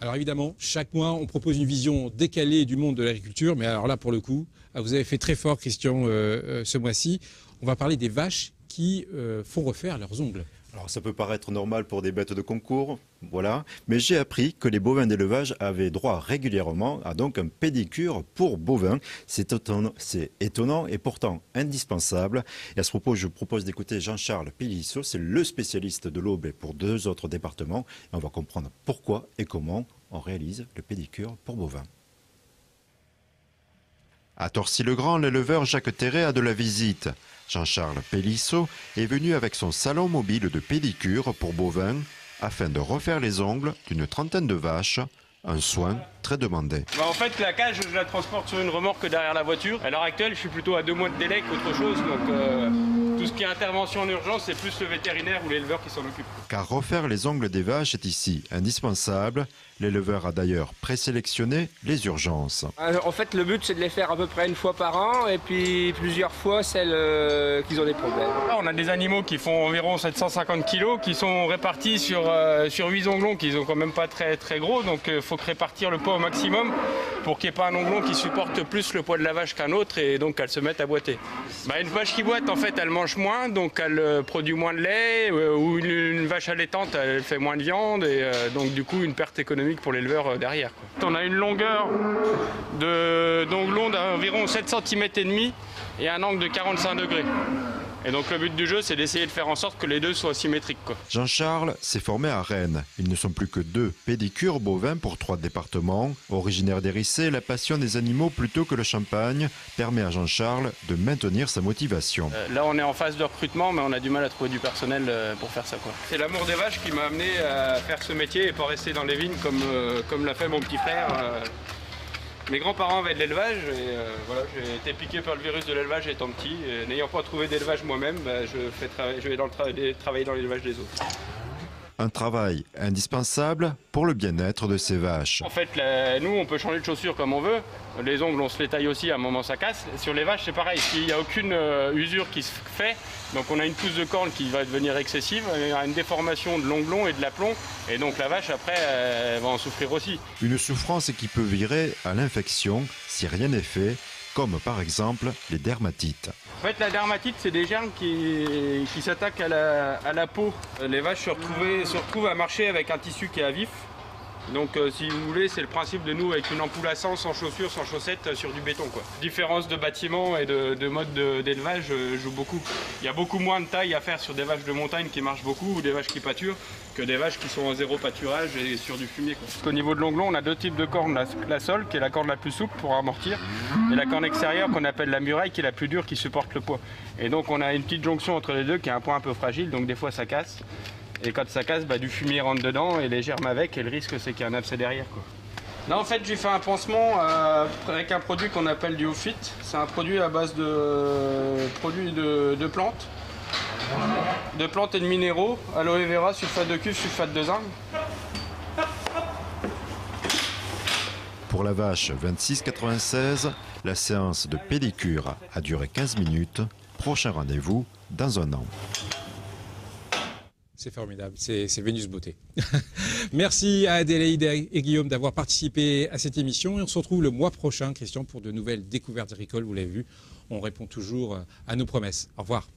Alors évidemment, chaque mois, on propose une vision décalée du monde de l'agriculture, mais alors là, pour le coup, vous avez fait très fort, Christian, ce mois-ci. On va parler des vaches qui font refaire leurs ongles. Alors ça peut paraître normal pour des bêtes de concours, voilà, mais j'ai appris que les bovins d'élevage avaient droit régulièrement à donc un pédicure pour bovins. C'est étonnant et pourtant indispensable. Et à ce propos, je propose d'écouter Jean-Charles Pélisseau, c'est le spécialiste de l'Aube pour 2 autres départements. Et on va comprendre pourquoi et comment on réalise le pédicure pour bovins. À Torcy-le-Grand, l'éleveur Jacques Terret a de la visite. Jean-Charles Pélisseau est venu avec son salon mobile de pédicure pour bovins afin de refaire les ongles d'une trentaine de vaches, un soin très demandé. En fait, la cage, je la transporte sur une remorque derrière la voiture. À l'heure actuelle, je suis plutôt à 2 mois de délai qu'autre chose. Donc tout ce qui est intervention en urgence, c'est plus le vétérinaire ou l'éleveur qui s'en occupe. Car refaire les ongles des vaches est ici indispensable. L'éleveur a d'ailleurs présélectionné les urgences. En fait, le but, c'est de les faire à peu près 1 fois par an et puis plusieurs fois celles qui ont des problèmes. Là, on a des animaux qui font environ 750 kg, qui sont répartis sur 8 onglons, qui sont quand même pas très gros. Donc il faut répartir le poids au maximum pour qu'il n'y ait pas un onglon qui supporte plus le poids de la vache qu'un autre et donc qu'elle se mette à boiter. Une vache qui boite, en fait, elle mange moins, donc elle produit moins de lait, ou une vache allaitante, elle fait moins de viande et donc du coup une perte économique pour l'éleveur derrière. On a une longueur d'onglon d'environ 7 cm et demi et un angle de 45 degrés. Et donc le but du jeu, c'est d'essayer de faire en sorte que les deux soient symétriques. Jean-Charles s'est formé à Rennes. Ils ne sont plus que 2 pédicures bovins pour 3 départements. Originaire d'Hérissé, la passion des animaux plutôt que le champagne permet à Jean-Charles de maintenir sa motivation. Là, on est en phase de recrutement, mais on a du mal à trouver du personnel pour faire ça. C'est l'amour des vaches qui m'a amené à faire ce métier et pas rester dans les vignes comme l'a fait mon petit frère. Mes grands-parents avaient de l'élevage et voilà, j'ai été piqué par le virus de l'élevage étant petit. N'ayant pas trouvé d'élevage moi-même, je vais travailler dans l'élevage des autres. Un travail indispensable pour le bien-être de ces vaches. En fait, nous, on peut changer de chaussures comme on veut. Les ongles, on se les taille aussi, à un moment ça casse. Sur les vaches, c'est pareil. S'il n'y a aucune usure qui se fait, donc on a une pousse de corne qui va devenir excessive, il y a une déformation de l'onglon et de l'aplomb, et donc la vache, après, elle va en souffrir aussi. Une souffrance qui peut virer à l'infection si rien n'est fait, comme par exemple les dermatites. En fait, la dermatite, c'est des germes qui s'attaquent à la peau. Les vaches se retrouvent à marcher avec un tissu qui est à vif. Donc si vous voulez, c'est le principe de nous avec une ampoule à sang, sans chaussures, sans chaussettes, sur du béton. Différence de bâtiment et de mode d'élevage joue beaucoup. Il y a beaucoup moins de taille à faire sur des vaches de montagne qui marchent beaucoup ou des vaches qui pâturent que des vaches qui sont en 0 pâturage et sur du fumier. Au niveau de l'onglon, on a 2 types de cornes. La sole, qui est la corne la plus souple pour amortir, et la corne extérieure qu'on appelle la muraille, qui est la plus dure, qui supporte le poids. Et donc on a une petite jonction entre les deux qui est un point un peu fragile, donc des fois ça casse. Et quand ça casse, du fumier rentre dedans et les germes avec, et le risque c'est qu'il y a un abcès derrière. Là en fait j'ai fait un pansement avec un produit qu'on appelle du Ofit. C'est un produit à base de plantes. De plantes et de minéraux, aloe vera, sulfate de cuivre, sulfate de zinc. Pour la vache 26,96, la séance de pédicure a duré 15 minutes. Prochain rendez-vous dans un an. C'est formidable, c'est Vénus Beauté. Merci à Adélaïde et Guillaume d'avoir participé à cette émission. Et on se retrouve le mois prochain, Christian, pour de nouvelles découvertes agricoles. Vous l'avez vu, on répond toujours à nos promesses. Au revoir.